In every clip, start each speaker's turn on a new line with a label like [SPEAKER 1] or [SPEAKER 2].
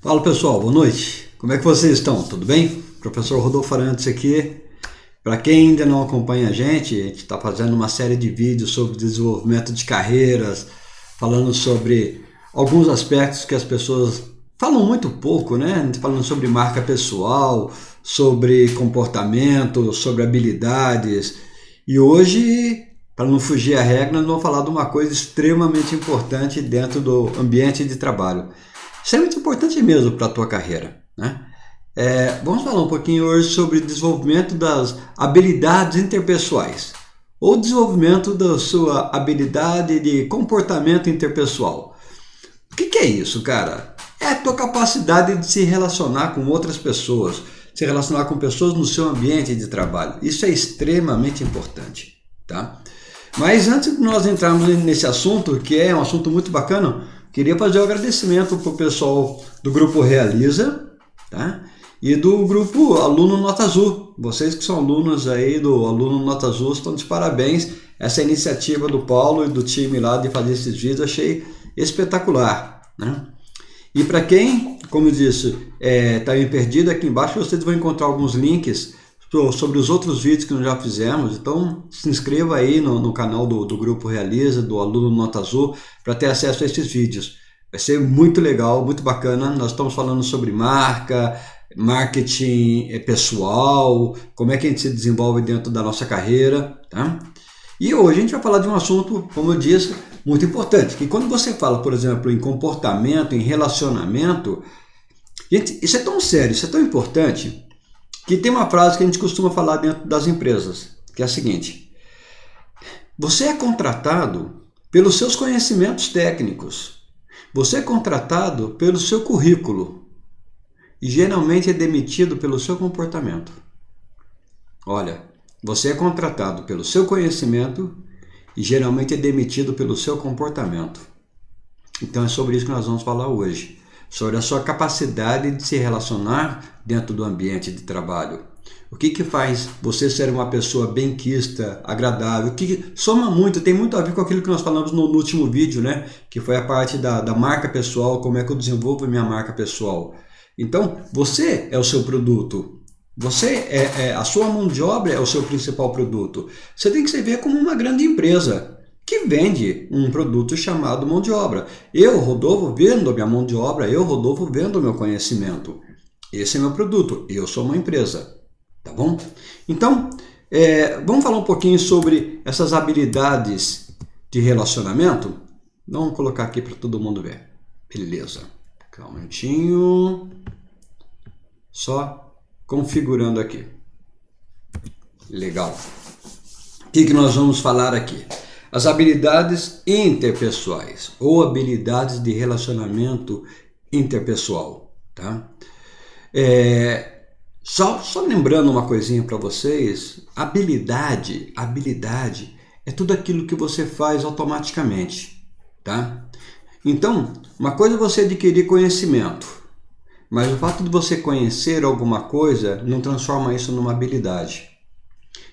[SPEAKER 1] Fala pessoal, boa noite. Como é que vocês estão? Tudo bem? Professor Rodolfo Arantes aqui. Para quem ainda não acompanha a gente está fazendo uma série de vídeos sobre desenvolvimento de carreiras, falando sobre alguns aspectos que as pessoas falam muito pouco, né? Falando sobre marca pessoal, sobre comportamento, sobre habilidades. E hoje, para não fugir à regra, nós vamos falar de uma coisa extremamente importante dentro do ambiente de trabalho. Extremamente importante mesmo para a tua carreira, né? Vamos falar um pouquinho hoje sobre desenvolvimento das habilidades interpessoais ou desenvolvimento da sua habilidade de comportamento interpessoal. O que é isso, cara? É a tua capacidade de se relacionar com outras pessoas, se relacionar com pessoas no seu ambiente de trabalho. Isso é extremamente importante, tá? Mas antes de nós entrarmos nesse assunto, que é um assunto muito bacana, queria fazer um agradecimento para o pessoal do Grupo Realiza, tá? E do Grupo Aluno Nota Azul. Vocês que são alunos aí do Aluno Nota Azul estão de parabéns. Essa iniciativa do Paulo e do time lá de fazer esses vídeos, achei espetacular, né? E para quem, como eu disse, está bem perdido, aqui embaixo vocês vão encontrar alguns links sobre os outros vídeos que nós já fizemos. Então se inscreva aí no canal do Grupo Realiza, do Aluno Nota Azul, para ter acesso a esses vídeos. Vai ser muito legal, muito bacana. Nós estamos falando sobre marca, marketing pessoal, como é que a gente se desenvolve dentro da nossa carreira, tá? E hoje a gente vai falar de um assunto, como eu disse, muito importante, que quando você fala, por exemplo, em comportamento, em relacionamento, gente, isso é tão sério, isso é tão importante, que tem uma frase que a gente costuma falar dentro das empresas, que é a seguinte: você é contratado pelos seus conhecimentos técnicos, você é contratado pelo seu currículo e geralmente é demitido pelo seu comportamento. Olha, você é contratado pelo seu conhecimento e geralmente é demitido pelo seu comportamento. Então é sobre isso que nós vamos falar hoje, sobre a sua capacidade de se relacionar dentro do ambiente de trabalho. O que faz você ser uma pessoa benquista, agradável, que soma muito, tem muito a ver com aquilo que nós falamos no último vídeo, né? Que foi a parte da marca pessoal, como é que eu desenvolvo a minha marca pessoal. Então, você é o seu produto. Você a sua mão de obra é o seu principal produto. Você tem que se ver como uma grande empresa que vende um produto chamado mão de obra. Eu, Rodolfo, vendo a minha mão de obra, eu, Rodolfo, vendo o meu conhecimento. Esse é meu produto, eu sou uma empresa, tá bom? Então, vamos falar um pouquinho sobre essas habilidades de relacionamento? Vamos colocar aqui para todo mundo ver. Beleza, calma um minutinho, só configurando aqui. Legal. O que nós vamos falar aqui? As habilidades interpessoais ou habilidades de relacionamento interpessoal, tá? Só lembrando uma coisinha para vocês, habilidade é tudo aquilo que você faz automaticamente, tá? Então, uma coisa é você adquirir conhecimento, mas o fato de você conhecer alguma coisa não transforma isso numa habilidade.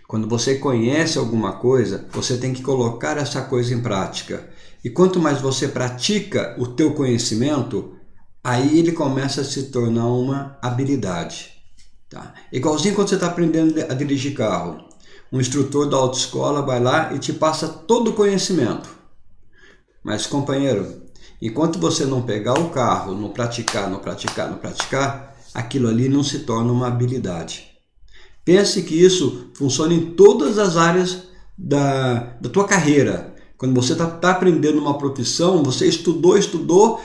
[SPEAKER 1] Quando você conhece alguma coisa, você tem que colocar essa coisa em prática. E quanto mais você pratica o teu conhecimento, aí ele começa a se tornar uma habilidade. Tá? Igualzinho quando você está aprendendo a dirigir carro. Um instrutor da autoescola vai lá e te passa todo o conhecimento. Mas, companheiro, enquanto você não pegar o carro, não praticar, aquilo ali não se torna uma habilidade. Pense que isso funciona em todas as áreas da tua carreira. Quando você está aprendendo uma profissão, você estudou,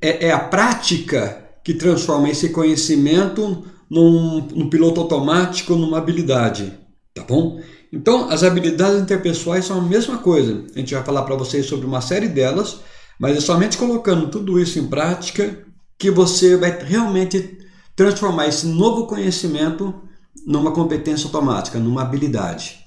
[SPEAKER 1] é a prática que transforma esse conhecimento num piloto automático, numa habilidade, tá bom? Então, as habilidades interpessoais são a mesma coisa. A gente vai falar para vocês sobre uma série delas, mas é somente colocando tudo isso em prática que você vai realmente transformar esse novo conhecimento numa competência automática, numa habilidade,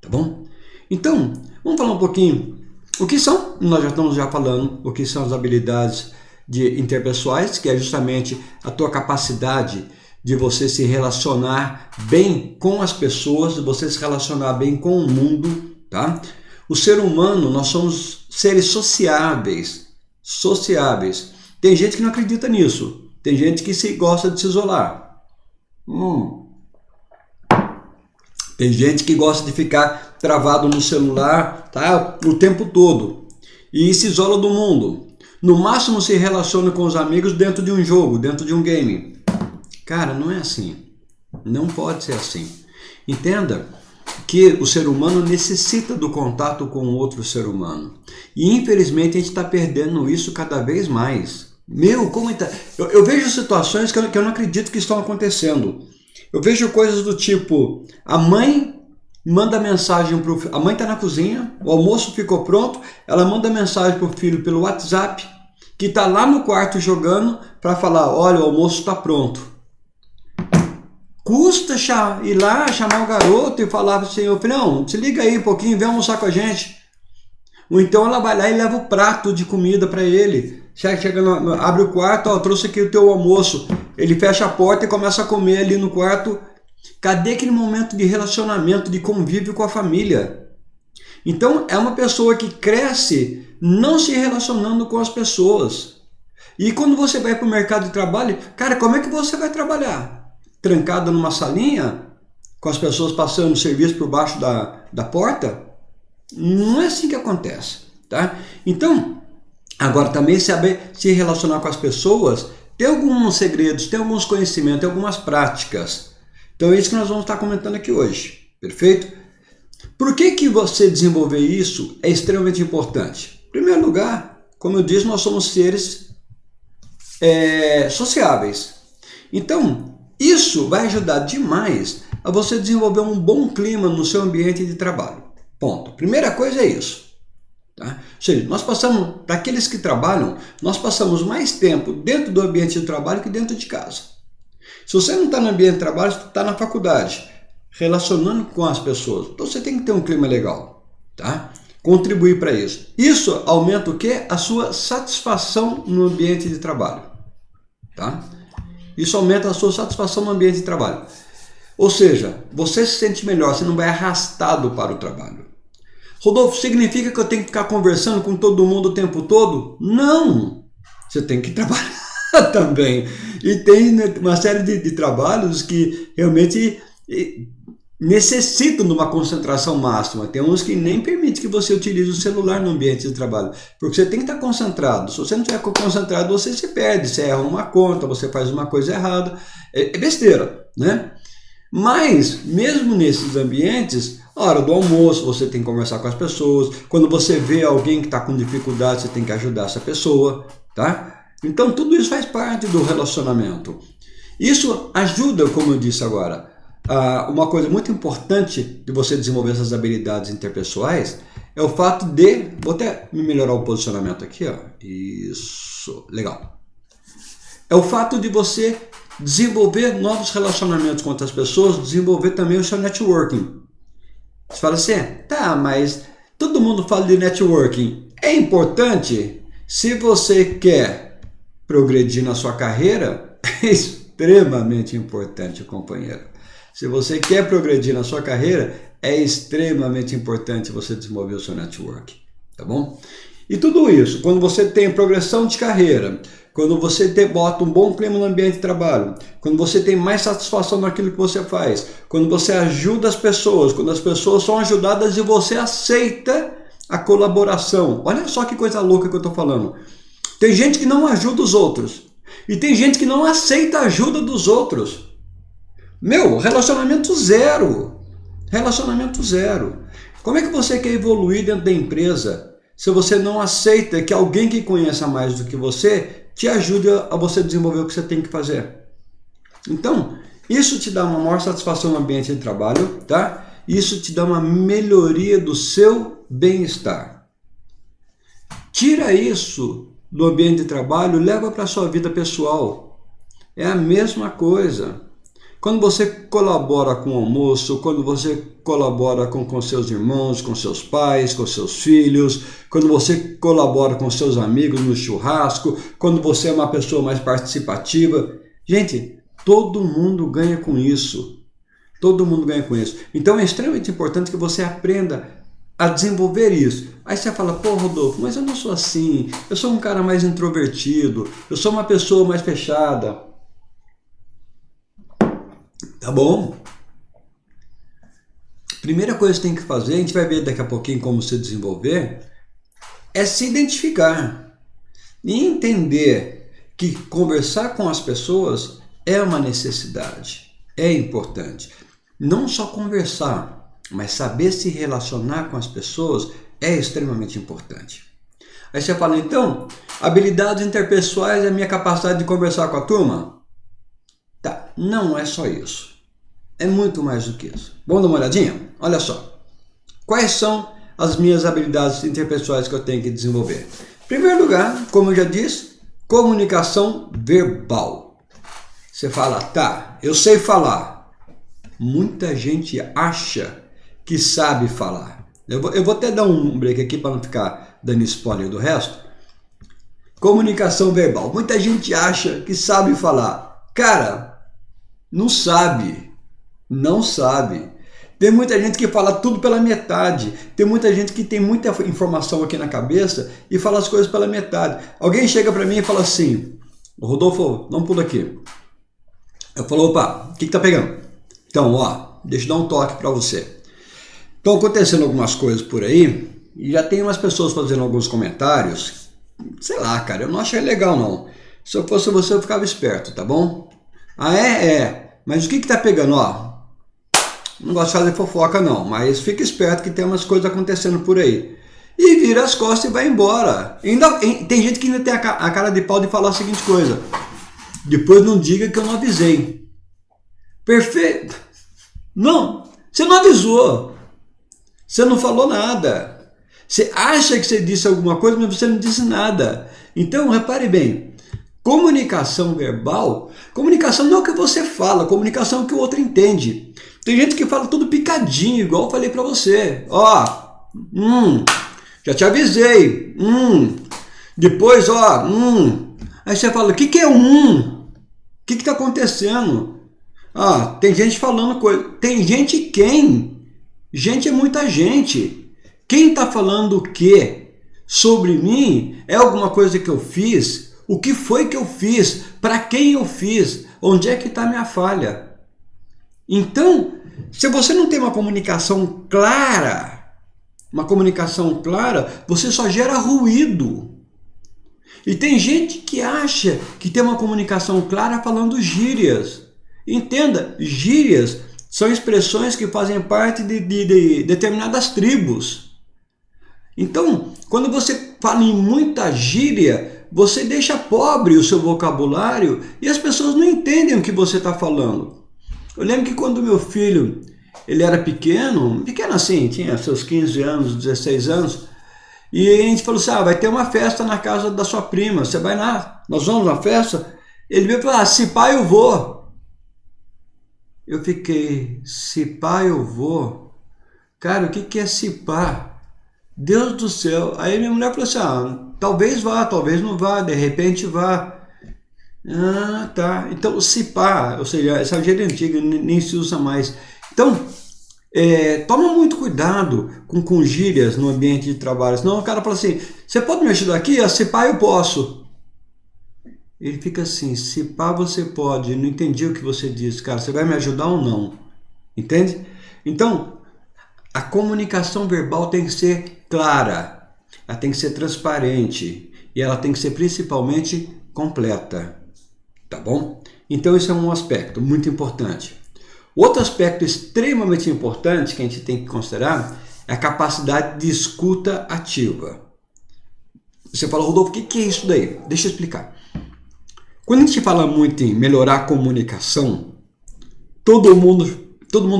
[SPEAKER 1] tá bom? Então, vamos falar um pouquinho o que são, nós já estamos falando, o que são as habilidades interpessoais, que é justamente a tua capacidade de você se relacionar bem com as pessoas, de você se relacionar bem com o mundo, tá? O ser humano, nós somos seres sociáveis. Tem gente que não acredita nisso. Tem gente que gosta de se isolar. Tem gente que gosta de ficar travado no celular, tá, o tempo todo e se isola do mundo. No máximo se relaciona com os amigos dentro de um jogo, dentro de um game. Cara, não é assim. Não pode ser assim. Entenda que o ser humano necessita do contato com outro ser humano. E infelizmente a gente está perdendo isso cada vez mais. Como tá? Eu vejo situações que eu não acredito que estão acontecendo. Eu vejo coisas do tipo, a mãe manda mensagem pro filho, a mãe está na cozinha, o almoço ficou pronto, ela manda mensagem pro filho pelo WhatsApp, que está lá no quarto jogando, para falar, olha, o almoço está pronto. Custa ir lá, chamar o garoto e falar assim, ô filhão, se liga aí um pouquinho, vem almoçar com a gente. Ou então ela vai lá e leva o prato de comida para ele. Abre o quarto, ó, trouxe aqui o teu almoço. Ele fecha a porta e começa a comer ali no quarto. Cadê aquele momento de relacionamento, de convívio com a família? Então é uma pessoa que cresce não se relacionando com as pessoas. E quando você vai para o mercado de trabalho, cara, como é que você vai trabalhar? Trancado numa salinha, com as pessoas passando serviço por baixo da porta? Não é assim que acontece, tá? Então, agora também saber se relacionar com as pessoas, tem alguns segredos, tem alguns conhecimentos, tem algumas práticas. Então é isso que nós vamos estar comentando aqui hoje, perfeito? Por que você desenvolver isso é extremamente importante? Em primeiro lugar, como eu disse, nós somos seres sociáveis. Então, isso vai ajudar demais a você desenvolver um bom clima no seu ambiente de trabalho. Ponto. Primeira coisa é isso. Tá? Ou seja, para aqueles que trabalham, nós passamos mais tempo dentro do ambiente de trabalho que dentro de casa. Se você não está no ambiente de trabalho, você está na faculdade, relacionando com as pessoas. Então você tem que ter um clima legal, tá? Contribuir para isso. Isso aumenta o quê? A sua satisfação no ambiente de trabalho, tá? Isso aumenta a sua satisfação no ambiente de trabalho. Ou seja, você se sente melhor, você não vai arrastado para o trabalho. Rodolfo, significa que eu tenho que ficar conversando com todo mundo o tempo todo? Não! Você tem que trabalhar também. E tem uma série de trabalhos que realmente necessitam de uma concentração máxima. Tem uns que nem permitem que você utilize o celular no ambiente de trabalho. Porque você tem que estar concentrado. Se você não estiver concentrado, você se perde. Você erra uma conta, você faz uma coisa errada. É besteira, né? Mas, mesmo nesses ambientes, na hora do almoço, você tem que conversar com as pessoas. Quando você vê alguém que está com dificuldade, você tem que ajudar essa pessoa, tá? Então, tudo isso faz parte do relacionamento. Isso ajuda, como eu disse agora, uma coisa muito importante de você desenvolver essas habilidades interpessoais é o fato de... Vou até melhorar o posicionamento aqui, ó. Isso, legal. É o fato de você desenvolver novos relacionamentos com outras pessoas, desenvolver também o seu networking. Você fala assim, tá, mas todo mundo fala de networking. É importante? Se você quer progredir na sua carreira, é extremamente importante, companheiro. Se você quer progredir na sua carreira, é extremamente importante você desenvolver o seu networking, tá bom? E tudo isso, quando você tem progressão de carreira, quando você bota um bom clima no ambiente de trabalho, quando você tem mais satisfação naquilo que você faz, quando você ajuda as pessoas, quando as pessoas são ajudadas e você aceita a colaboração. Olha só que coisa louca que eu estou falando. Tem gente que não ajuda os outros e tem gente que não aceita a ajuda dos outros. Relacionamento zero. Relacionamento zero. Como é que você quer evoluir dentro da empresa se você não aceita que alguém que conheça mais do que você te ajude a você desenvolver o que você tem que fazer? Então, isso te dá uma maior satisfação no ambiente de trabalho, tá? Isso te dá uma melhoria do seu bem-estar. Tira isso do ambiente de trabalho, leva para a sua vida pessoal. É a mesma coisa. Quando você colabora com o almoço, quando você colabora com seus irmãos, com seus pais, com seus filhos, quando você colabora com seus amigos no churrasco, quando você é uma pessoa mais participativa, gente, todo mundo ganha com isso. Todo mundo ganha com isso. Então é extremamente importante que você aprenda a desenvolver isso. Aí você fala, pô, Rodolfo, mas eu não sou assim, eu sou um cara mais introvertido, eu sou uma pessoa mais fechada. Tá bom? Primeira coisa que tem que fazer, a gente vai ver daqui a pouquinho como se desenvolver, é se identificar e entender que conversar com as pessoas é uma necessidade, é importante. Não só conversar, mas saber se relacionar com as pessoas é extremamente importante. Aí você fala, então, habilidades interpessoais é a minha capacidade de conversar com a turma? Tá, não é só isso. É muito mais do que isso. Vamos dar uma olhadinha? Olha só. Quais são as minhas habilidades interpessoais que eu tenho que desenvolver? Em primeiro lugar, como eu já disse, comunicação verbal. Você fala, tá, eu sei falar. Muita gente acha que sabe falar. Eu vou até dar um break aqui para não ficar dando spoiler do resto. Comunicação verbal. Muita gente acha que sabe falar. Cara, não sabe. Não sabe. Tem muita gente que fala tudo pela metade. Tem muita gente que tem muita informação aqui na cabeça e fala as coisas pela metade. Alguém chega para mim e fala assim, Rodolfo, não pula aqui. Eu falo, opa, o que tá pegando? Então, ó, deixa eu dar um toque para você. Estão acontecendo algumas coisas por aí e já tem umas pessoas fazendo alguns comentários. Sei lá, cara, eu não achei legal não. Se eu fosse você, eu ficava esperto, tá bom? Ah, é. Mas o que tá pegando, ó? Não gosto de fazer fofoca não, mas fica esperto que tem umas coisas acontecendo por aí. E vira as costas e vai embora. Tem gente que ainda tem a cara de pau de falar a seguinte coisa. Depois não diga que eu não avisei. Perfeito. Não, você não avisou. Você não falou nada. Você acha que você disse alguma coisa, mas você não disse nada. Então, repare bem. Comunicação verbal, comunicação não é o que você fala, comunicação é o que o outro entende. Tem gente que fala tudo picadinho, igual eu falei para você. Ó, já te avisei. Depois, ó, Aí você fala, o que é O que está acontecendo? Ah, tem gente falando coisa. Tem gente quem? Gente é muita gente. Quem está falando o quê? Sobre mim? É alguma coisa que eu fiz? O que foi que eu fiz? Para quem eu fiz? Onde é que está a minha falha? Então, se você não tem uma comunicação clara, você só gera ruído. E tem gente que acha que tem uma comunicação clara falando gírias. Entenda, gírias são expressões que fazem parte de determinadas tribos. Então, quando você fala em muita gíria, você deixa pobre o seu vocabulário e as pessoas não entendem o que você está falando. Eu lembro que quando meu filho ele era pequeno assim, tinha seus 15 anos, 16 anos, e a gente falou assim, vai ter uma festa na casa da sua prima, você vai lá, nós vamos na festa? Ele veio e falou, se pá eu vou. Eu fiquei, se pá eu vou? Cara, o que é se pá? Deus do céu. Aí minha mulher falou assim, talvez vá, talvez não vá, de repente vá. Ah, tá. Então, se pá, ou seja, essa gíria antiga nem se usa mais. Então, toma muito cuidado com gírias no ambiente de trabalho. Senão o cara fala assim, você pode me ajudar aqui? Se pá, eu posso. Ele fica assim, se pá, você pode. Não entendi o que você disse, cara. Você vai me ajudar ou não? Entende? Então, a comunicação verbal tem que ser clara. Ela tem que ser transparente. E ela tem que ser principalmente completa. Tá bom? Então, esse é um aspecto muito importante. Outro aspecto extremamente importante que a gente tem que considerar é a capacidade de escuta ativa. Você fala, Rodolfo, o que é isso daí? Deixa eu explicar. Quando a gente fala muito em melhorar a comunicação, todo mundo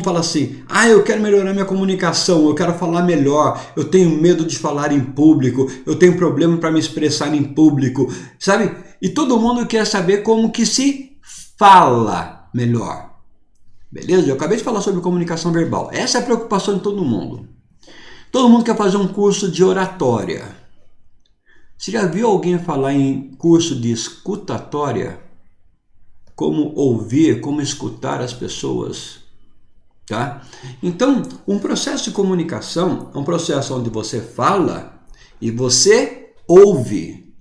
[SPEAKER 1] fala assim, eu quero melhorar minha comunicação, eu quero falar melhor, eu tenho medo de falar em público, eu tenho problema para me expressar em público, sabe? E todo mundo quer saber como que se fala melhor. Beleza? Eu acabei de falar sobre comunicação verbal. Essa é a preocupação de todo mundo. Todo mundo quer fazer um curso de oratória. Você já viu alguém falar em curso de escutatória? Como ouvir, como escutar as pessoas? tá? Então, um processo de comunicação é um processo onde você fala e você ouve.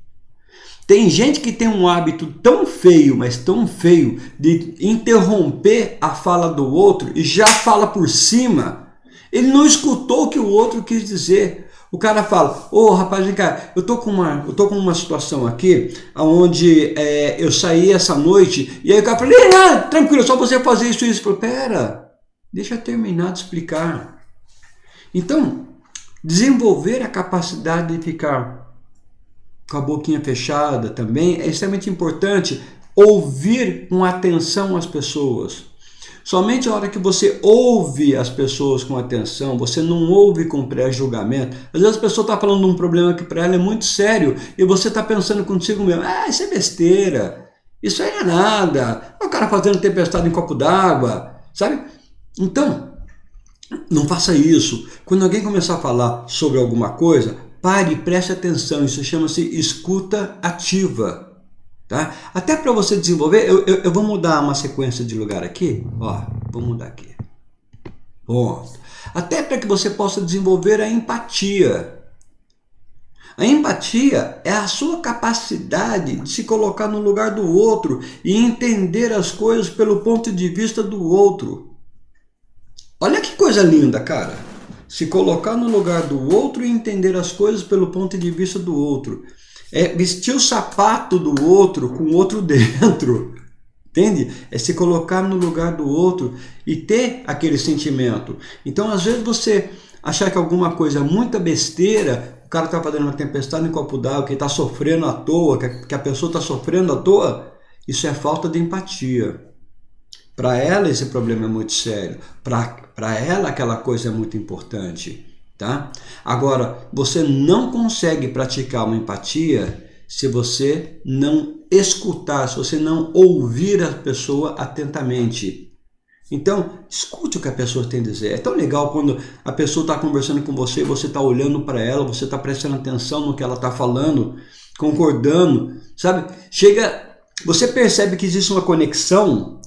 [SPEAKER 1] Tem gente que tem um hábito tão feio, mas tão feio, de interromper a fala do outro e já fala por cima. Ele não escutou o que o outro quis dizer. O cara fala, rapaz, vem cá, eu tô com uma situação aqui, onde eu saí essa noite, e aí o cara fala, tranquilo, só você fazer isso e isso. Eu falo, pera, deixa eu terminar de explicar. Então, desenvolver a capacidade de ficar com a boquinha fechada também é extremamente importante. Ouvir com atenção as pessoas. Somente a hora que você ouve as pessoas com atenção, você não ouve com pré-julgamento. Às vezes a pessoa está falando de um problema que para ela é muito sério e você está pensando consigo mesmo, isso é besteira, isso aí não é nada, o cara fazendo tempestade em copo d'água, sabe? Então, não faça isso. Quando alguém começar a falar sobre alguma coisa, pare e preste atenção, isso chama-se escuta ativa. Tá? Até para você desenvolver, eu vou mudar uma sequência de lugar aqui, vou mudar aqui. Bom, até para que você possa desenvolver a empatia. A empatia é a sua capacidade de se colocar no lugar do outro e entender as coisas pelo ponto de vista do outro. Olha que coisa linda, cara. Se colocar no lugar do outro e entender as coisas pelo ponto de vista do outro. É vestir o sapato do outro com o outro dentro, entende? É se colocar no lugar do outro e ter aquele sentimento. Então, às vezes você achar que alguma coisa é muita besteira, o cara está fazendo uma tempestade em copo d'água, que ele está sofrendo à toa, que a pessoa está sofrendo à toa, isso é falta de empatia. Para ela esse problema é muito sério, para ela aquela coisa é muito importante. Tá? Agora, você não consegue praticar uma empatia se você não escutar, se você não ouvir a pessoa atentamente. Então, escute o que a pessoa tem a dizer. É tão legal quando a pessoa está conversando com você, você está olhando para ela, você está prestando atenção no que ela está falando, concordando, sabe? Você percebe que existe uma conexão,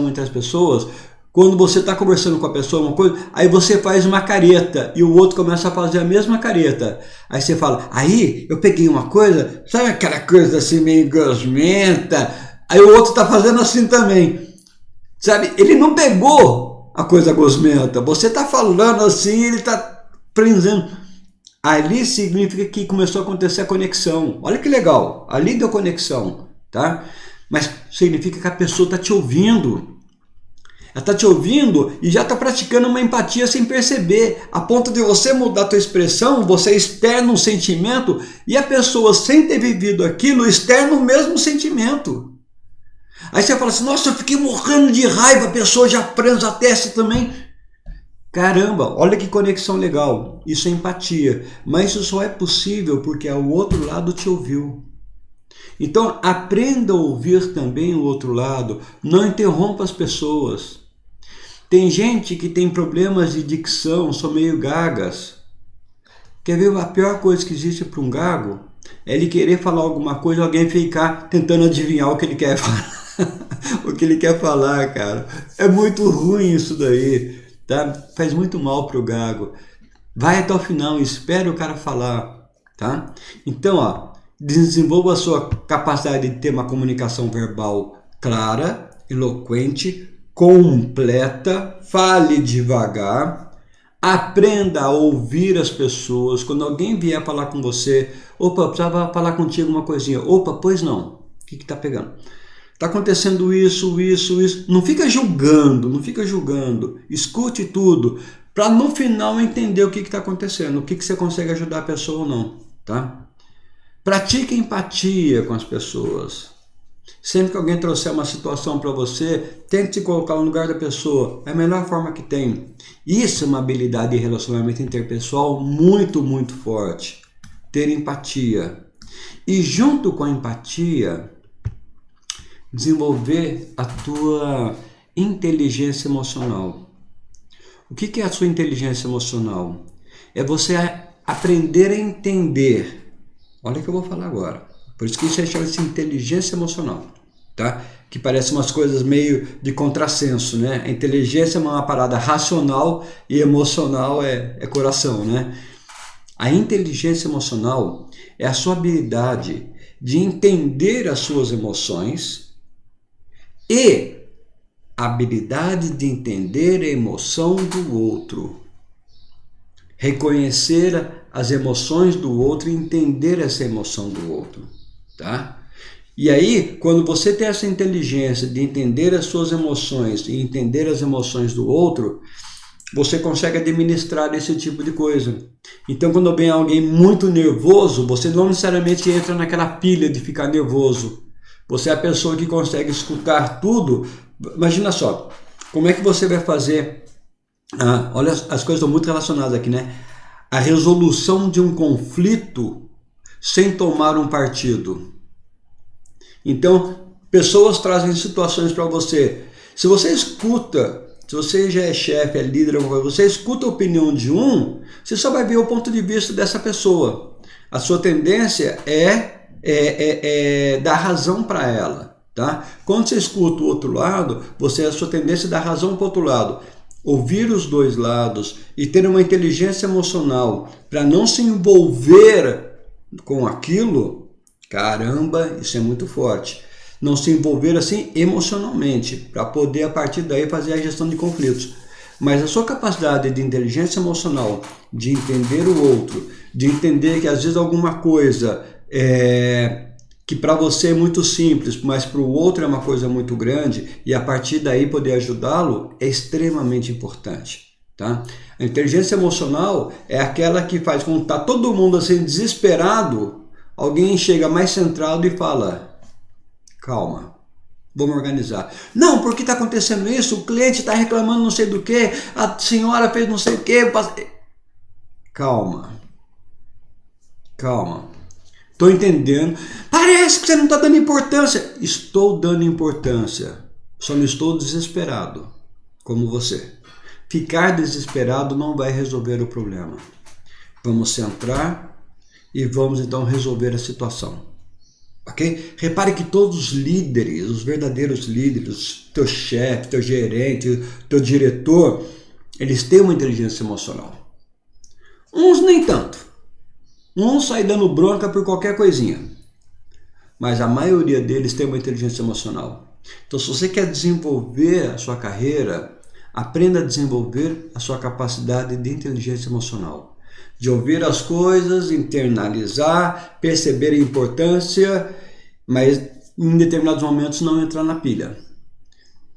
[SPEAKER 1] entre as pessoas. Quando você está conversando com a pessoa uma coisa, aí você faz uma careta e o outro começa a fazer a mesma careta. Aí você fala, aí eu peguei uma coisa, sabe aquela coisa assim meio gosmenta? Aí o outro está fazendo assim também. Sabe, ele não pegou a coisa gosmenta, você está falando assim, ele está prendendo. Ali significa que começou a acontecer a conexão. Olha que legal, ali deu conexão, tá? Mas significa que a pessoa está te ouvindo. Ela está te ouvindo e já está praticando uma empatia sem perceber, a ponto de você mudar a tua expressão, você externa um sentimento e a pessoa, sem ter vivido aquilo, externa o mesmo sentimento. Aí você fala assim, nossa, eu fiquei morrendo de raiva, a pessoa já prensa a testa também. Caramba, olha que conexão legal, isso é empatia, mas isso só é possível porque o outro lado te ouviu. Então aprenda a ouvir também o outro lado, não interrompa as pessoas. Tem gente que tem problemas de dicção, são meio gagas. Quer ver a pior coisa que existe para um gago? É ele querer falar alguma coisa e alguém ficar tentando adivinhar o que ele quer falar. O que ele quer falar, cara. É muito ruim isso daí, tá? Faz muito mal para o gago. Vai até o final, espere o cara falar, tá? Então, desenvolva a sua capacidade de ter uma comunicação verbal clara, eloquente, completa, fale devagar, aprenda a ouvir as pessoas. Quando alguém vier falar com você, precisava falar contigo uma coisinha, pois não, o que está pegando? Está acontecendo isso, não fica julgando, escute tudo, para no final entender o que está acontecendo, o que você consegue ajudar a pessoa ou não, tá? Pratique empatia com as pessoas. Sempre que alguém trouxer uma situação para você, tente se colocar no lugar da pessoa. É a melhor forma que tem. Isso é uma habilidade de relacionamento interpessoal muito, muito forte. Ter empatia. E junto com a empatia, desenvolver a tua inteligência emocional. O que é a sua inteligência emocional? É você aprender a entender. Olha o que eu vou falar agora. Por isso que isso chama-se inteligência emocional. tá? Que parece umas coisas meio de contrassenso, né? A inteligência é uma parada racional e emocional é coração, né? A inteligência emocional é a sua habilidade de entender as suas emoções e a habilidade de entender a emoção do outro. Reconhecer as emoções do outro e entender essa emoção do outro, tá? E aí, quando você tem essa inteligência de entender as suas emoções e entender as emoções do outro, você consegue administrar esse tipo de coisa. Então, quando vem alguém muito nervoso, você não necessariamente entra naquela pilha de ficar nervoso. Você é a pessoa que consegue escutar tudo. Imagina só, como é que você vai fazer... olha, as coisas estão muito relacionadas aqui, né? A resolução de um conflito sem tomar um partido. Então, pessoas trazem situações para você. Se você escuta, se você já é chefe, é líder, você escuta a opinião de um, você só vai ver o ponto de vista dessa pessoa. A sua tendência é dar razão para ela, tá? Quando você escuta o outro lado, a sua tendência é dar razão para o outro lado. Ouvir os dois lados e ter uma inteligência emocional para não se envolver com aquilo, caramba, isso é muito forte. Não se envolver assim emocionalmente, para poder a partir daí fazer a gestão de conflitos. Mas a sua capacidade de inteligência emocional, de entender o outro, de entender que às vezes alguma coisa que para você é muito simples, mas para o outro é uma coisa muito grande, e a partir daí poder ajudá-lo é extremamente importante, tá? A inteligência emocional é aquela que faz quando está todo mundo assim desesperado, alguém chega mais centrado e fala: calma, vamos organizar. Não, porque está acontecendo isso? O cliente está reclamando não sei do que, a senhora fez não sei o que. Calma. Estou entendendo. Parece que você não está dando importância. Estou dando importância. Só não estou desesperado, como você. Ficar desesperado não vai resolver o problema. Vamos centrar e vamos então resolver a situação. Ok? Repare que todos os líderes, os verdadeiros líderes, teu chefe, teu gerente, teu diretor, eles têm uma inteligência emocional. Uns nem tanto. Uns saem dando bronca por qualquer coisinha. Mas a maioria deles tem uma inteligência emocional. Então, se você quer desenvolver a sua carreira, aprenda a desenvolver a sua capacidade de inteligência emocional. De ouvir as coisas, internalizar, perceber a importância, mas em determinados momentos não entrar na pilha.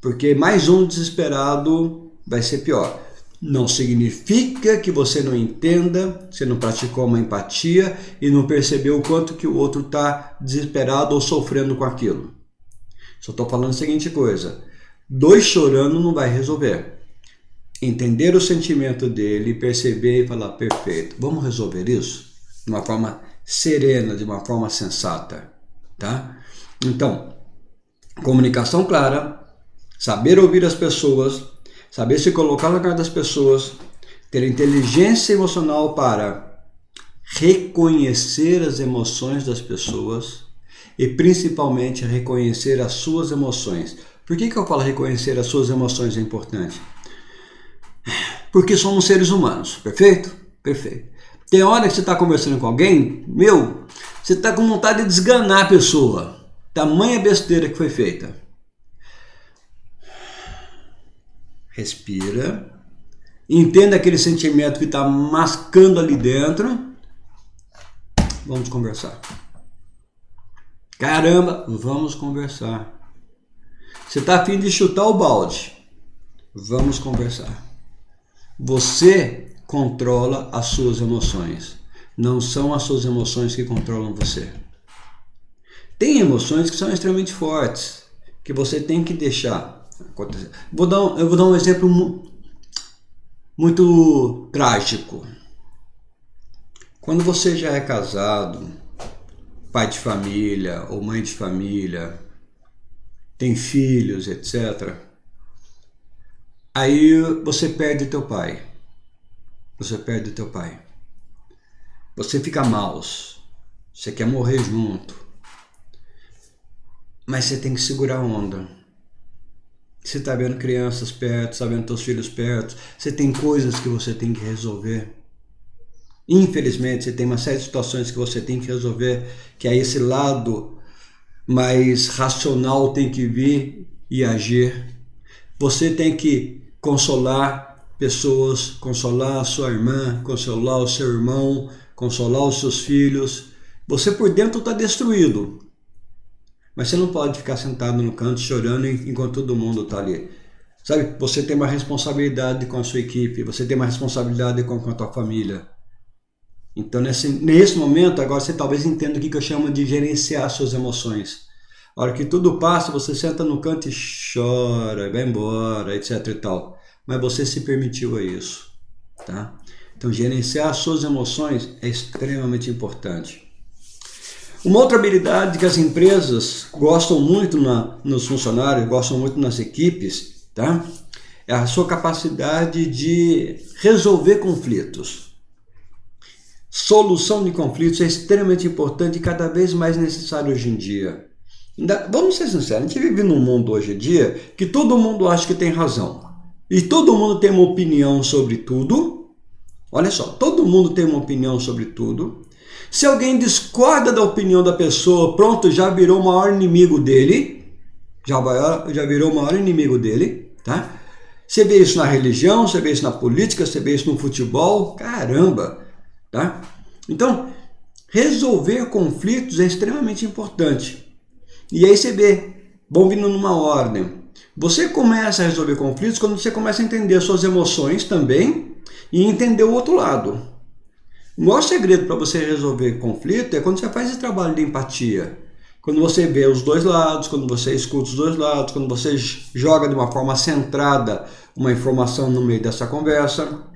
[SPEAKER 1] Porque mais um desesperado vai ser pior. Não significa que você não entenda, você não praticou uma empatia e não percebeu o quanto que o outro está desesperado ou sofrendo com aquilo. Só estou falando a seguinte coisa: dois chorando não vai resolver. Entender o sentimento dele, perceber e falar: perfeito, vamos resolver isso de uma forma serena, de uma forma sensata, tá? Então, comunicação clara, saber ouvir as pessoas, saber se colocar no lugar das pessoas, ter inteligência emocional para reconhecer as emoções das pessoas e principalmente reconhecer as suas emoções. Por que eu falo reconhecer as suas emoções é importante? Porque somos seres humanos, perfeito? Perfeito. Tem hora que você está conversando com alguém, você está com vontade de desganar a pessoa. Tamanha besteira que foi feita. Respira. Entenda aquele sentimento que está mascando ali dentro. Vamos conversar. Caramba, vamos conversar. Você está a fim de chutar o balde. Vamos conversar. Você controla as suas emoções. Não são as suas emoções que controlam você. Tem emoções que são extremamente fortes, que você tem que deixar acontecer. Eu vou dar um exemplo muito trágico. Quando você já é casado, pai de família ou mãe de família, tem filhos, etc. Aí você perde teu pai. Você fica mal. Você quer morrer junto. mas você tem que segurar a onda. Você está vendo crianças perto, está vendo seus filhos perto, você tem coisas que você tem que resolver. Infelizmente, você tem uma série de situações que você tem que resolver, que aí esse lado mais racional tem que vir e agir. Você tem que consolar pessoas, consolar a sua irmã, consolar o seu irmão, consolar os seus filhos. Você por dentro está destruído, mas você não pode ficar sentado no canto chorando enquanto todo mundo está ali. Sabe, você tem uma responsabilidade com a sua equipe, você tem uma responsabilidade com a tua família. Então, nesse momento, agora você talvez entenda o que eu chamo de gerenciar suas emoções. A hora que tudo passa, você senta no canto e chora, vai embora, etc e tal. Mas você se permitiu a isso, tá? Então, gerenciar suas emoções é extremamente importante. Uma outra habilidade que as empresas gostam muito nos funcionários, gostam muito nas equipes, tá? É a sua capacidade de resolver conflitos. Solução de conflitos é extremamente importante e cada vez mais necessário hoje em dia. Vamos ser sinceros, a gente vive num mundo hoje em dia que todo mundo acha que tem razão. E todo mundo tem uma opinião sobre tudo. Olha só, todo mundo tem uma opinião sobre tudo. Se alguém discorda da opinião da pessoa, pronto, já virou o maior inimigo dele. Já virou o maior inimigo dele, tá? Você vê isso na religião, você vê isso na política, você vê isso no futebol. Caramba! Tá? Então, resolver conflitos é extremamente importante. E aí você vê, vão vindo numa ordem. Você começa a resolver conflitos quando você começa a entender as suas emoções também e entender o outro lado. O maior segredo para você resolver conflito é quando você faz esse trabalho de empatia. Quando você vê os dois lados, quando você escuta os dois lados, quando você joga de uma forma centrada uma informação no meio dessa conversa.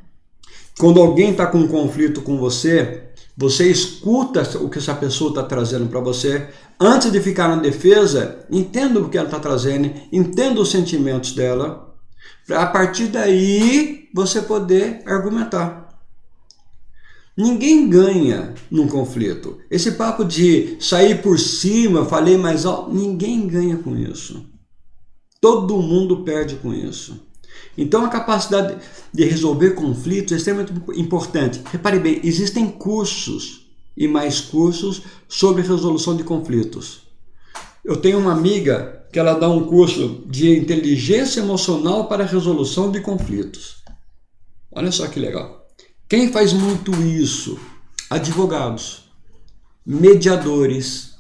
[SPEAKER 1] Quando alguém está com um conflito com você, você escuta o que essa pessoa está trazendo para você. Antes de ficar na defesa, entenda o que ela está trazendo, entenda os sentimentos dela, para a partir daí você poder argumentar. Ninguém ganha num conflito. Esse papo de sair por cima, falei mais alto, ninguém ganha com isso. Todo mundo perde com isso. Então a capacidade de resolver conflitos é extremamente importante. Repare bem, existem cursos e mais cursos sobre resolução de conflitos. Eu tenho uma amiga que ela dá um curso de inteligência emocional para resolução de conflitos. Olha só que legal. Quem faz muito isso? Advogados, mediadores.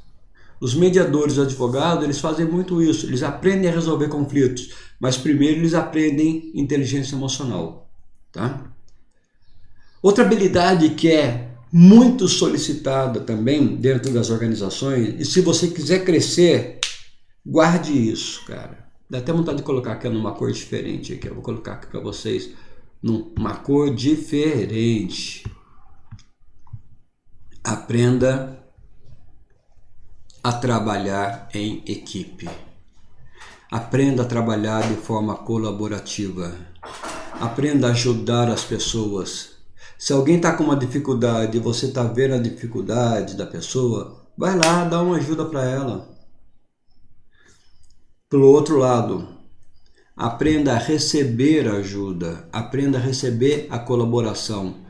[SPEAKER 1] Os mediadores, advogados, eles fazem muito isso. Eles aprendem a resolver conflitos, mas primeiro eles aprendem inteligência emocional, tá? Outra habilidade que é muito solicitada também dentro das organizações, e se você quiser crescer, guarde isso, cara. Dá até vontade de colocar aqui numa cor diferente aqui. Eu vou colocar aqui para vocês numa cor diferente. Aprenda a trabalhar em equipe. Aprenda a trabalhar de forma colaborativa. Aprenda a ajudar as pessoas. Se alguém está com uma dificuldade e você está vendo a dificuldade da pessoa, vai lá, dá uma ajuda para ela. Pelo outro lado, aprenda a receber ajuda. Aprenda a receber a colaboração.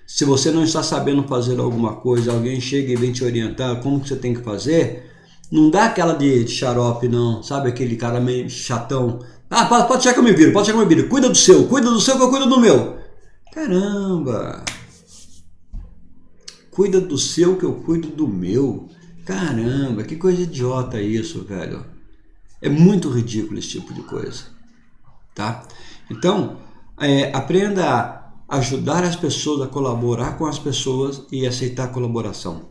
[SPEAKER 1] Se você não está sabendo fazer alguma coisa, alguém chega e vem te orientar como que você tem que fazer, não dá aquela de xarope não, sabe? Aquele cara meio chatão. Ah, pode deixar que eu me viro, pode deixar que eu me viro. Cuida do seu que eu cuido do meu. Caramba! Cuida do seu que eu cuido do meu. Caramba, que coisa idiota isso, velho. É muito ridículo esse tipo de coisa, tá? Então, aprenda a ajudar as pessoas, a colaborar com as pessoas e aceitar a colaboração.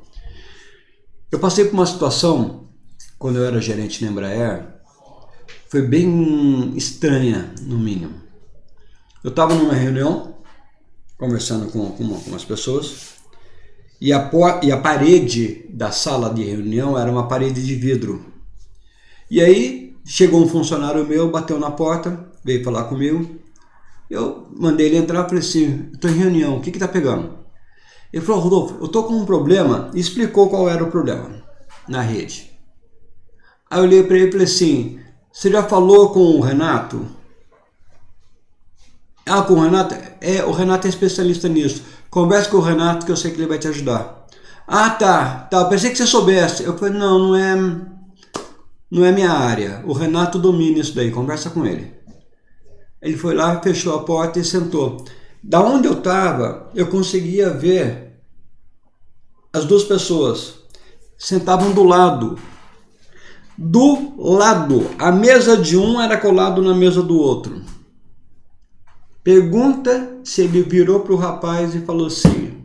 [SPEAKER 1] Eu passei por uma situação, quando eu era gerente na Embraer, foi bem estranha, no mínimo. Eu estava numa reunião, conversando com as pessoas, e a parede da sala de reunião era uma parede de vidro. E aí chegou um funcionário meu, bateu na porta, veio falar comigo. Eu mandei ele entrar e falei assim, estou em reunião, o que está pegando? Ele falou, Rodolfo, eu estou com um problema, e explicou qual era o problema na rede. Aí eu olhei para ele e falei assim, você já falou com o Renato? Ah, com o Renato? O Renato é especialista nisso. Converse com o Renato que eu sei que ele vai te ajudar. Ah, tá, eu pensei que você soubesse. Eu falei, não é minha área. O Renato domina isso daí, conversa com ele. Ele foi lá, fechou a porta e sentou. Da onde eu estava, eu conseguia ver as duas pessoas. Sentavam do lado. Do lado. A mesa de um era colado na mesa do outro. Pergunta se ele virou para o rapaz e falou assim,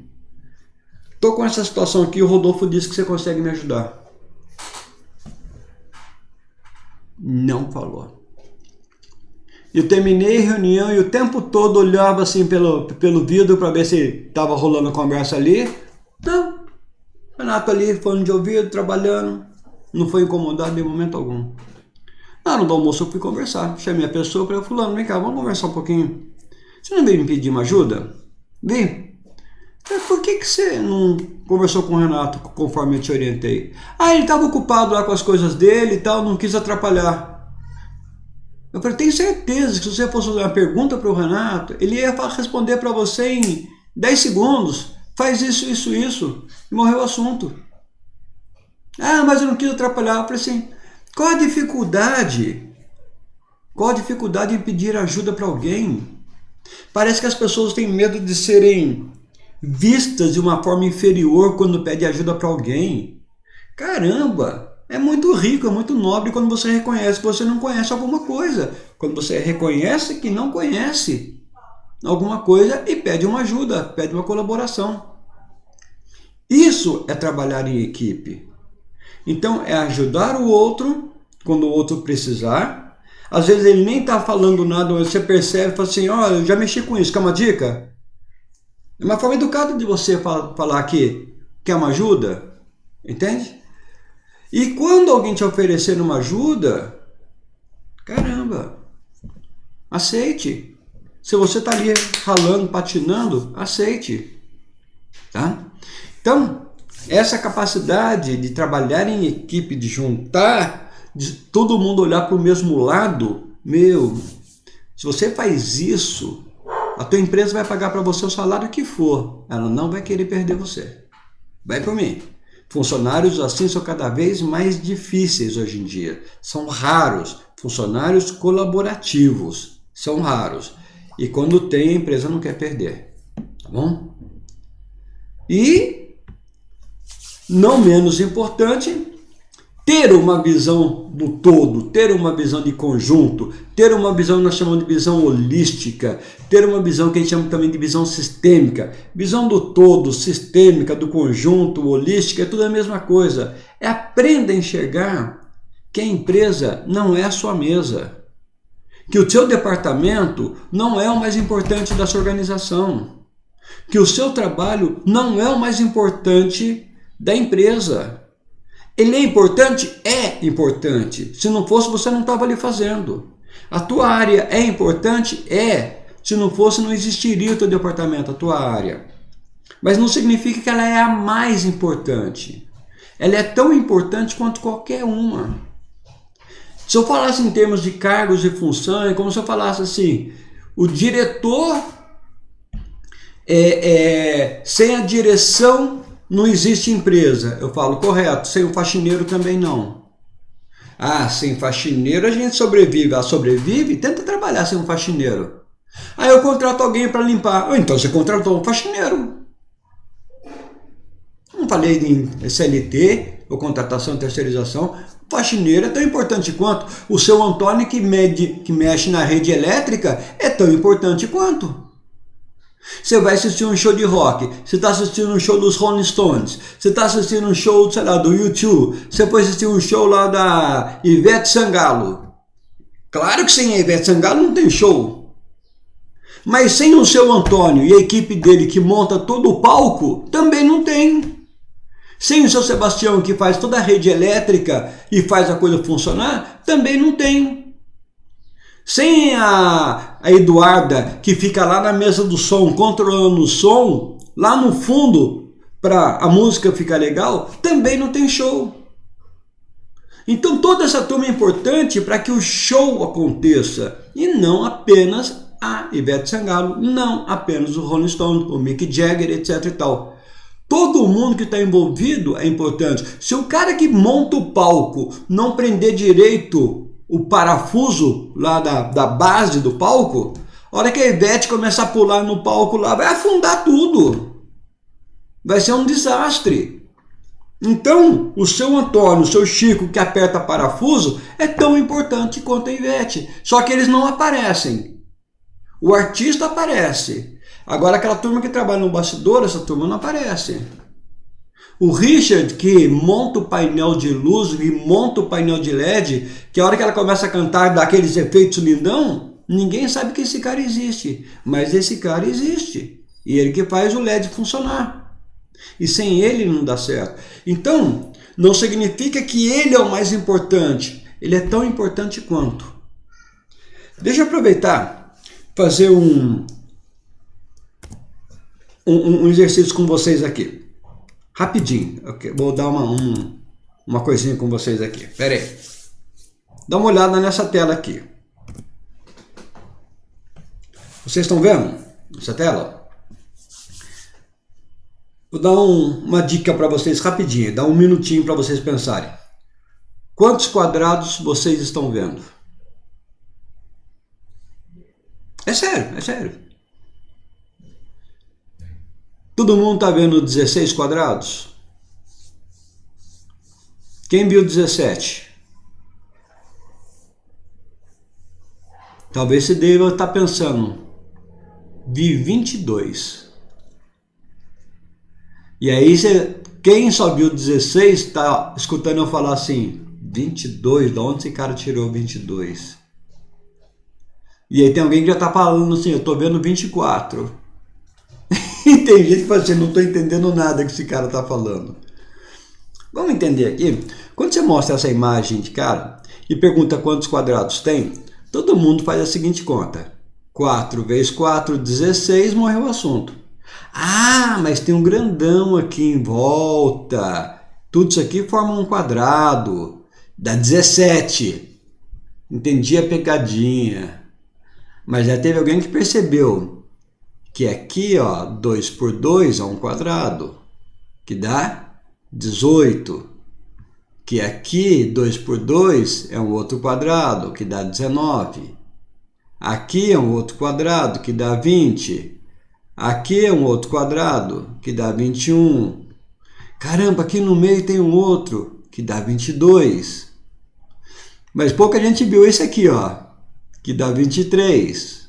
[SPEAKER 1] tô com essa situação aqui, o Rodolfo disse que você consegue me ajudar. Não falou. Eu terminei a reunião e o tempo todo olhava assim pelo vidro para ver se estava rolando a conversa ali. Não. Renato ali, fone de ouvido, trabalhando. Não foi incomodado em momento algum. Na hora do almoço eu fui conversar. Chamei a pessoa e falei, fulano, vem cá, vamos conversar um pouquinho. Você não veio me pedir uma ajuda? Vim. Por que você não conversou com o Renato conforme eu te orientei? Ah, ele estava ocupado lá com as coisas dele e tal, não quis atrapalhar. Eu falei, tenho certeza que se você fosse fazer uma pergunta para o Renato, ele ia responder para você em 10 segundos. Faz isso, e morreu o assunto. Ah, mas eu não quis atrapalhar. Eu falei assim, qual a dificuldade? Qual a dificuldade em pedir ajuda para alguém? Parece que as pessoas têm medo de serem vistas de uma forma inferior quando pede ajuda para alguém. Caramba! É muito rico, é muito nobre quando você reconhece que você não conhece alguma coisa. Quando você reconhece que não conhece alguma coisa e pede uma ajuda, pede uma colaboração. Isso é trabalhar em equipe. Então é ajudar o outro quando o outro precisar. Às vezes ele nem está falando nada, você percebe e fala assim, ó, eu já mexi com isso, quer uma dica? É uma forma educada de você falar que quer uma ajuda, entende? E quando alguém te oferecer uma ajuda, caramba, aceite. Se você está ali ralando, patinando, aceite. Tá? Então, essa capacidade de trabalhar em equipe, de juntar, de todo mundo olhar para o mesmo lado, se você faz isso, a tua empresa vai pagar para você o salário que for, ela não vai querer perder você. Vai por mim. Funcionários assim são cada vez mais difíceis hoje em dia. São raros. Funcionários colaborativos são raros. E quando tem, a empresa não quer perder. Tá bom? E, não menos importante, ter uma visão do todo, ter uma visão de conjunto, ter uma visão que nós chamamos de visão holística, ter uma visão que a gente chama também de visão sistêmica. Visão do todo, sistêmica, do conjunto, holística, é tudo a mesma coisa. Aprenda a enxergar que a empresa não é a sua mesa, que o seu departamento não é o mais importante da sua organização, que o seu trabalho não é o mais importante da empresa. Ele é importante? É importante. Se não fosse, você não estava ali fazendo. A tua área é importante? É. Se não fosse, não existiria o teu departamento, a tua área. Mas não significa que ela é a mais importante. Ela é tão importante quanto qualquer uma. Se eu falasse em termos de cargos e funções, é como se eu falasse assim, o diretor, sem a direção, não existe empresa. Eu falo, correto, sem o faxineiro também não. Ah, sem faxineiro a gente sobrevive. Ah, sobrevive? Tenta trabalhar sem um faxineiro. Aí eu contrato alguém para limpar. Ah, então você contratou um faxineiro. Não falei em CLT, ou contratação e terceirização. Faxineiro é tão importante quanto. O seu Antônio que mexe na rede elétrica é tão importante quanto. Você vai assistir um show de rock, você está assistindo um show dos Rolling Stones, você está assistindo um show, sei lá, do YouTube, você foi assistir um show lá da Ivete Sangalo. Claro que sem a Ivete Sangalo não tem show. Mas sem o seu Antônio e a equipe dele que monta todo o palco, também não tem. Sem o seu Sebastião que faz toda a rede elétrica e faz a coisa funcionar, também não tem. Sem a Eduarda, que fica lá na mesa do som, controlando o som, lá no fundo, para a música ficar legal, também não tem show. Então toda essa turma é importante para que o show aconteça. E não apenas a Ivete Sangalo, não apenas o Rolling Stone, o Mick Jagger, etc e tal. Todo mundo que está envolvido é importante. Se o cara que monta o palco não prender direito o parafuso lá da base do palco, a hora que a Ivete começar a pular no palco lá, vai afundar tudo. Vai ser um desastre. Então, o seu Antônio, o seu Chico que aperta parafuso é tão importante quanto a Ivete. Só que eles não aparecem. O artista aparece. Agora aquela turma que trabalha no bastidor, essa turma não aparece. O Richard que monta o painel de luz e monta o painel de LED, que a hora que ela começa a cantar dá aqueles efeitos lindão, ninguém sabe que esse cara existe. Mas esse cara existe. E ele que faz o LED funcionar. E sem ele não dá certo. Então, não significa que ele é o mais importante. Ele é tão importante quanto. Deixa eu aproveitar, fazer um exercício com vocês aqui. Rapidinho. Okay, vou dar uma coisinha com vocês aqui. Pera aí. Dá uma olhada nessa tela aqui. Vocês estão vendo essa tela? Vou dar uma dica para vocês rapidinho, dar um minutinho para vocês pensarem. Quantos quadrados vocês estão vendo? É sério, é sério. Todo mundo está vendo 16 quadrados? Quem viu 17? Talvez você deva estar pensando, vi 22. E aí, quem só viu 16 está escutando eu falar assim, 22, de onde esse cara tirou 22? E aí tem alguém que já está falando assim, eu estou vendo 24. E tem gente que fala assim, não estou entendendo nada que esse cara está falando. Vamos entender aqui, quando você mostra essa imagem de cara e pergunta quantos quadrados tem, todo mundo faz a seguinte conta. 4 vezes 4, 16, morreu o assunto. Ah, mas tem um grandão aqui em volta. Tudo isso aqui forma um quadrado. Dá 17. Entendi a pegadinha. Mas já teve alguém que percebeu que aqui, ó, 2 por 2 é um quadrado, que dá 18. Que aqui, 2 por 2 é um outro quadrado, que dá 19. Aqui é um outro quadrado, que dá 20. Aqui é um outro quadrado, que dá 21. Caramba, aqui no meio tem um outro, que dá 22. Mas pouca gente viu esse aqui, ó, que dá 23.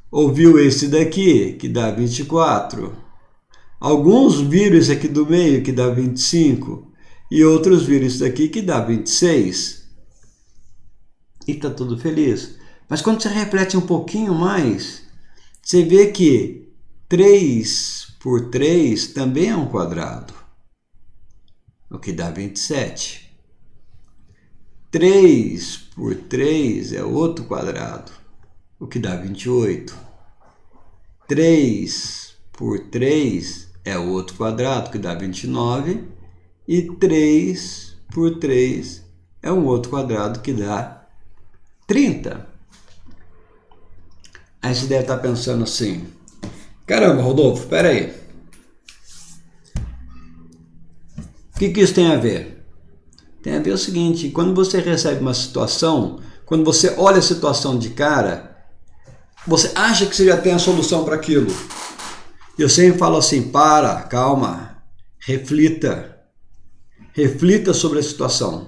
[SPEAKER 1] Ou viu esse daqui, que dá 24. Alguns viram esse aqui do meio, que dá 25. E outros viram esse daqui, que dá 26. E tá tudo feliz. Mas quando você reflete um pouquinho mais, você vê que 3 por 3 também é um quadrado, o que dá 27. 3 por 3 é outro quadrado, o que dá 28. 3 por 3 é outro quadrado, que dá 29. E 3 por 3 é um outro quadrado, que dá 30. Aí você deve estar pensando assim, caramba, Rodolfo, espera aí. O que isso tem a ver? Tem a ver o seguinte, quando você recebe uma situação, quando você olha a situação de cara, você acha que você já tem a solução para aquilo. E eu sempre falo assim, calma, reflita. Reflita sobre a situação.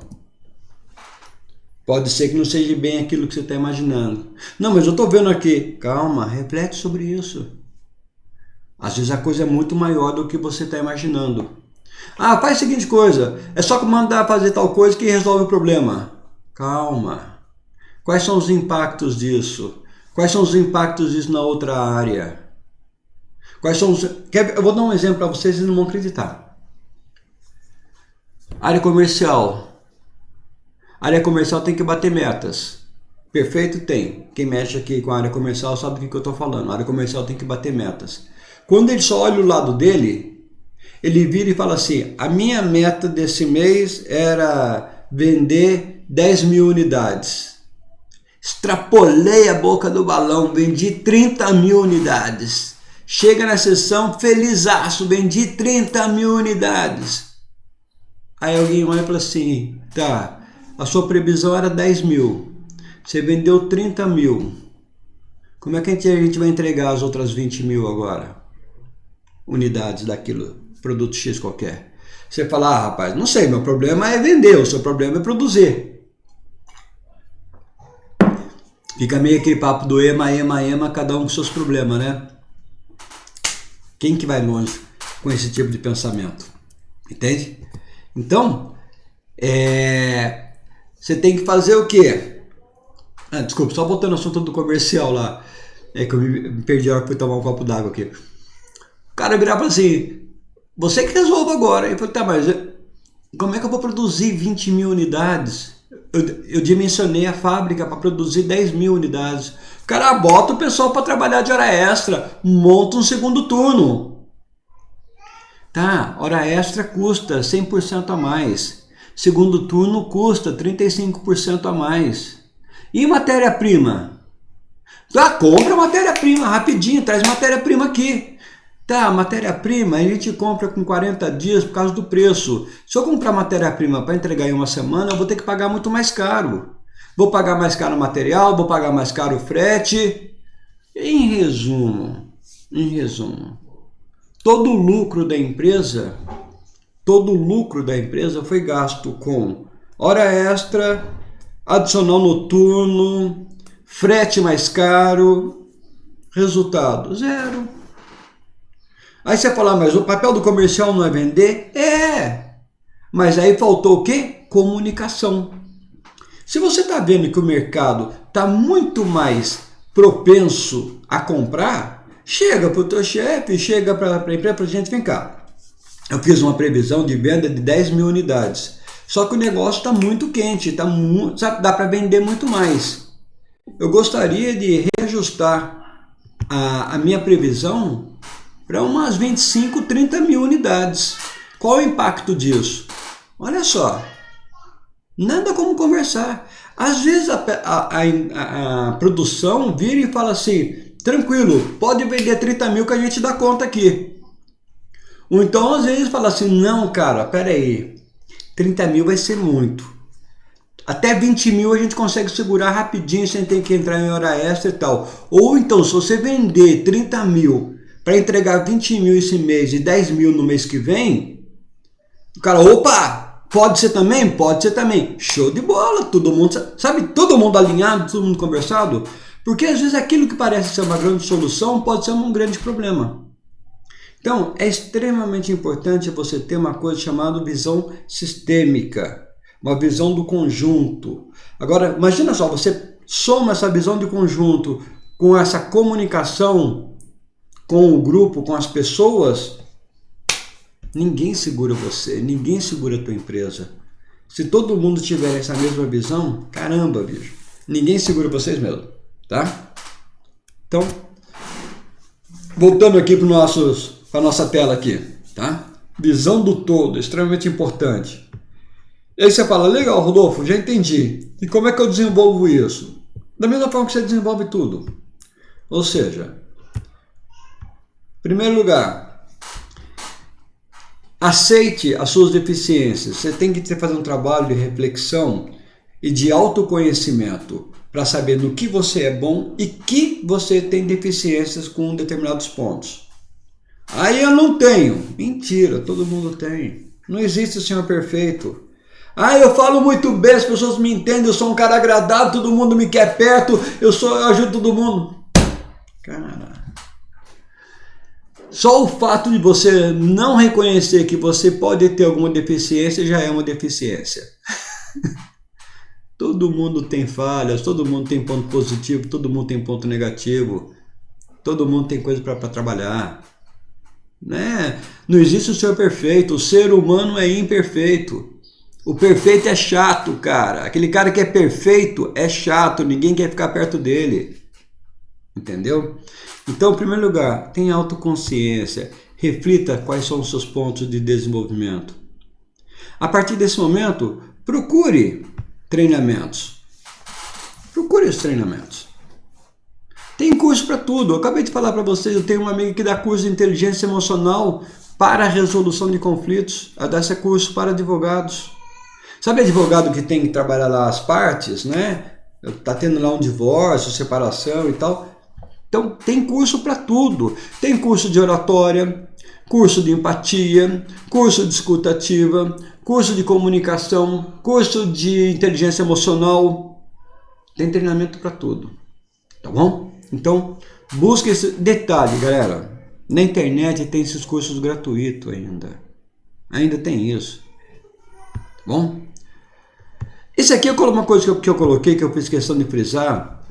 [SPEAKER 1] Pode ser que não seja bem aquilo que você está imaginando. Não, mas eu estou vendo aqui. Calma, reflete sobre isso. Às vezes a coisa é muito maior do que você está imaginando. Ah, faz a seguinte coisa, é só mandar fazer tal coisa que resolve o problema. Calma. Quais são os impactos disso? Quais são os impactos disso na outra área? Quais são os... Eu vou dar um exemplo para vocês, vocês não vão acreditar. Área comercial. Área comercial tem que bater metas. Perfeito? Tem. Quem mexe aqui com a área comercial sabe do que eu estou falando. A área comercial tem que bater metas. Quando ele só olha o lado dele, ele vira e fala assim, a minha meta desse mês era vender 10 mil unidades. Extrapolei a boca do balão, vendi 30 mil unidades. Chega na sessão, felizaço, vendi 30 mil unidades. Aí alguém olha e fala assim, tá, a sua previsão era 10 mil, você vendeu 30 mil. Como é que a gente vai entregar as outras 20 mil agora? Unidades daquilo, produto X qualquer. Você fala, ah, rapaz, não sei, meu problema é vender, o seu problema é produzir. Fica meio aquele papo do ema, cada um com seus problemas, né? Quem que vai longe com esse tipo de pensamento? Entende? Então, você tem que fazer o quê? Desculpa, só voltando ao assunto do comercial lá. É que eu me perdi a hora que fui tomar um copo d'água aqui. O cara virava assim, você que resolve agora. Eu falei, tá, mas como é que eu vou produzir 20 mil unidades? Eu dimensionei a fábrica para produzir 10 mil unidades. O cara bota o pessoal para trabalhar de hora extra, monta um segundo turno. Tá, hora extra custa 100% a mais. Segundo turno custa 35% a mais. E matéria-prima? Tá, compra matéria-prima rapidinho, traz matéria-prima aqui. Tá, matéria-prima a gente compra com 40 dias por causa do preço. Se eu comprar matéria-prima para entregar em uma semana, eu vou ter que pagar muito mais caro. Vou pagar mais caro o material, vou pagar mais caro o frete. Em resumo, todo o lucro da empresa foi gasto com hora extra, adicional noturno, frete mais caro, resultado zero. Aí você fala, mas o papel do comercial não é vender? Mas aí faltou o quê? Comunicação. Se você está vendo que o mercado está muito mais propenso a comprar, chega para o teu chefe, chega para a empresa, para a gente, vem cá. Eu fiz uma previsão de venda de 10 mil unidades. Só que o negócio está muito quente, sabe, dá para vender muito mais. Eu gostaria de reajustar a minha previsão para umas 25, 30 mil unidades. Qual o impacto disso? Olha só, nada como conversar. Às vezes a produção vira e fala assim, tranquilo, pode vender 30 mil que a gente dá conta aqui. Ou então às vezes fala assim, não cara, peraí, 30 mil vai ser muito. Até 20 mil a gente consegue segurar rapidinho sem ter que entrar em hora extra e tal. Ou então, se você vender 30 mil para entregar 20 mil esse mês e 10 mil no mês que vem, o cara, opa, pode ser também? Pode ser também. Show de bola, todo mundo, sabe, todo mundo alinhado, todo mundo conversado. Porque às vezes aquilo que parece ser uma grande solução pode ser um grande problema. Então, é extremamente importante você ter uma coisa chamada visão sistêmica, uma visão do conjunto. Agora, imagina só, você soma essa visão de conjunto com essa comunicação com o grupo, com as pessoas, ninguém segura você, ninguém segura a tua empresa. Se todo mundo tiver essa mesma visão, caramba, bicho, ninguém segura vocês mesmo, tá? Então, voltando aqui para a nossa tela aqui, tá? Visão do todo, extremamente importante. E aí você fala, legal, Rodolfo, já entendi. E como é que eu desenvolvo isso? Da mesma forma que você desenvolve tudo. Ou seja, em primeiro lugar, aceite as suas deficiências. Você tem que fazer um trabalho de reflexão e de autoconhecimento para saber no que você é bom e que você tem deficiências com determinados pontos. Aí eu não tenho. Mentira, todo mundo tem. Não existe o senhor perfeito. Eu falo muito bem, as pessoas me entendem, eu sou um cara agradável, todo mundo me quer perto, eu ajudo todo mundo. Cara, só o fato de você não reconhecer que você pode ter alguma deficiência já é uma deficiência. Todo mundo tem falhas, todo mundo tem ponto positivo, todo mundo tem ponto negativo, todo mundo tem coisa para trabalhar. Né? Não existe o ser perfeito, o ser humano é imperfeito. O perfeito é chato, cara. Aquele cara que é perfeito é chato, ninguém quer ficar perto dele. Entendeu? Então, em primeiro lugar, tenha autoconsciência, reflita quais são os seus pontos de desenvolvimento. A partir desse momento, procure treinamentos. Procure os treinamentos. Tem curso para tudo. Eu acabei de falar para vocês, eu tenho uma amiga que dá curso de inteligência emocional para a resolução de conflitos. Ela dá esse curso para advogados. Sabe advogado que tem que trabalhar lá as partes, né? Tá tendo lá um divórcio, separação e tal. Então tem curso para tudo. Tem curso de oratória, curso de empatia, curso de escuta ativa, curso de comunicação, curso de inteligência emocional. Tem treinamento para tudo. Tá bom? Então, busque esse detalhe, galera. Na internet tem esses cursos gratuitos ainda. Ainda tem isso. Tá bom? Esse aqui é uma coisa que eu coloquei, que eu fiz questão de frisar,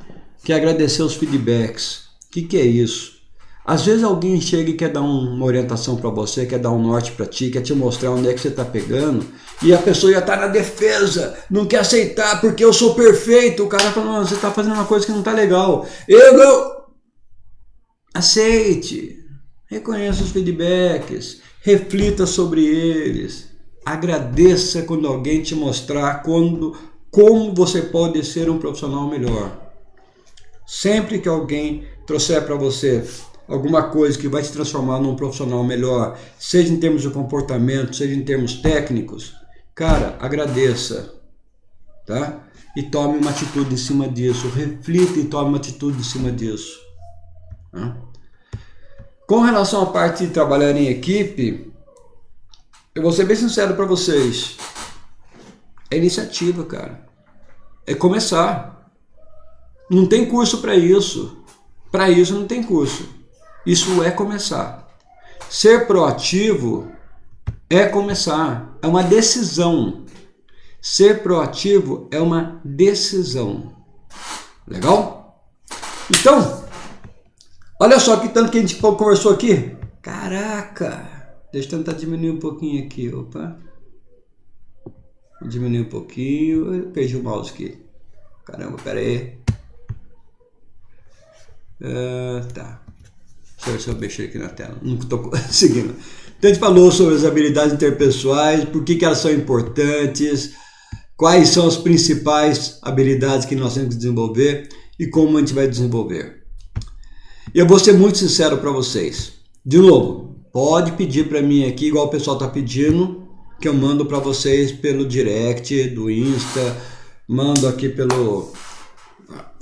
[SPEAKER 1] que é agradecer os feedbacks. O que é isso? Às vezes alguém chega e quer dar uma orientação para você, quer dar um norte para ti, quer te mostrar onde é que você está pegando, e a pessoa já está na defesa, não quer aceitar porque eu sou perfeito. O cara fala, você está fazendo uma coisa que não está legal. Aceite, reconheça os feedbacks, reflita sobre eles, agradeça quando alguém te mostrar como você pode ser um profissional melhor. Sempre que alguém trouxer para você alguma coisa que vai te transformar num profissional melhor, seja em termos de comportamento, seja em termos técnicos, cara, agradeça, tá? E tome uma atitude em cima disso, reflita e tome uma atitude em cima disso. Tá? Com relação à parte de trabalhar em equipe, eu vou ser bem sincero para vocês, é iniciativa, cara, é começar. Não tem curso para isso. Para isso não tem curso. Isso é começar. Ser proativo é começar. É uma decisão. Ser proativo é uma decisão. Legal? Então, olha só que tanto que a gente conversou aqui. Caraca! Deixa eu tentar diminuir um pouquinho aqui. Opa. Diminuir um pouquinho. Eu perdi o mouse aqui. Caramba, pera aí. Tá. Deixa eu mexer aqui na tela. Não estou conseguindo. Então a gente falou sobre as habilidades interpessoais, por que elas são importantes, quais são as principais habilidades que nós temos que desenvolver e como a gente vai desenvolver. E eu vou ser muito sincero para vocês. De novo, pode pedir para mim aqui, igual o pessoal está pedindo, que eu mando para vocês pelo direct do Insta, mando aqui pelo...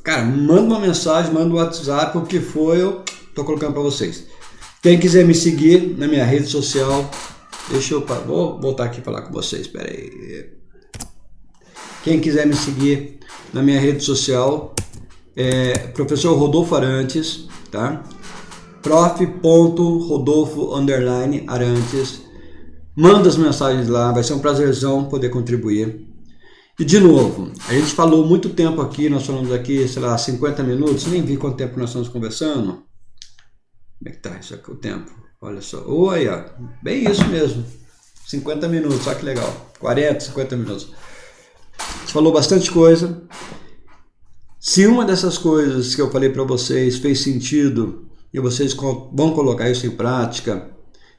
[SPEAKER 1] Cara, manda uma mensagem, manda um WhatsApp, o que for, eu tô colocando para vocês. Quem quiser me seguir na minha rede social, vou voltar aqui e falar com vocês, espera aí. Quem quiser me seguir na minha rede social é Professor Rodolfo Arantes, tá? prof.rodolfo_arantes. Manda as mensagens lá, vai ser um prazerzão poder contribuir. E de novo, a gente falou muito tempo aqui, nós falamos aqui, sei lá, 50 minutos, nem vi quanto tempo nós estamos conversando. Como é que tá isso aqui, o tempo? Olha só, olha, bem isso mesmo, 50 minutos, olha que legal, 40, 50 minutos. A gente falou bastante coisa. Se uma dessas coisas que eu falei para vocês fez sentido e vocês vão colocar isso em prática,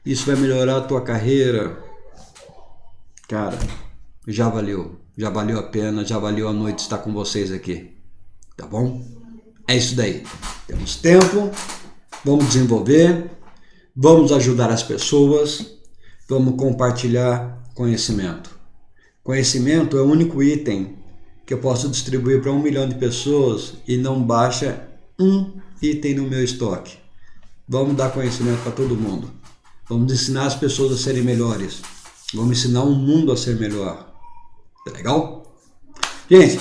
[SPEAKER 1] isso vai melhorar a tua carreira, cara, já valeu a pena, já valeu a noite estar com vocês aqui, tá bom? É isso daí, temos tempo, vamos desenvolver, vamos ajudar as pessoas, vamos compartilhar conhecimento. Conhecimento é o único item que eu posso distribuir para 1 milhão de pessoas e não baixa um item no meu estoque. Vamos dar conhecimento para todo mundo, vamos ensinar as pessoas a serem melhores, vamos ensinar o mundo a ser melhor. Tá legal? Gente,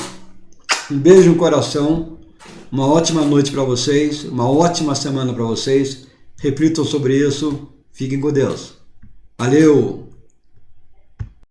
[SPEAKER 1] um beijo no coração, uma ótima noite para vocês, uma ótima semana para vocês, reflitam sobre isso, fiquem com Deus. Valeu!